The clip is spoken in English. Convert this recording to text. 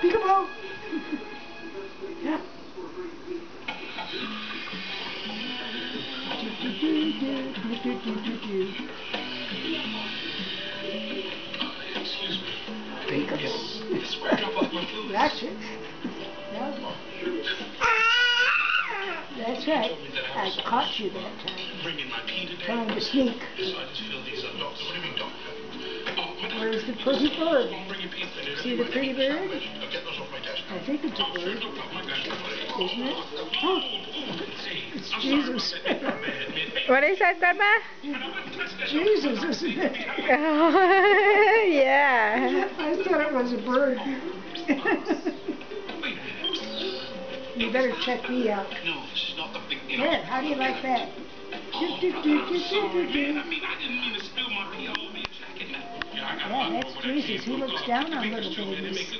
Peekaboo! Yeah. Excuse me. Peekaboo. That's it. No. That's right. I caught you that time. Trying to sneak. Where's the pretty bird? See the pretty bird? I think it's a bird. Isn't it? Oh, it's Jesus. What is that, Grandma? Jesus, isn't it? Yeah. I thought it was a bird. You better check me out. There, how do you like that? Yeah, that's Jesus. He looks down on little babies.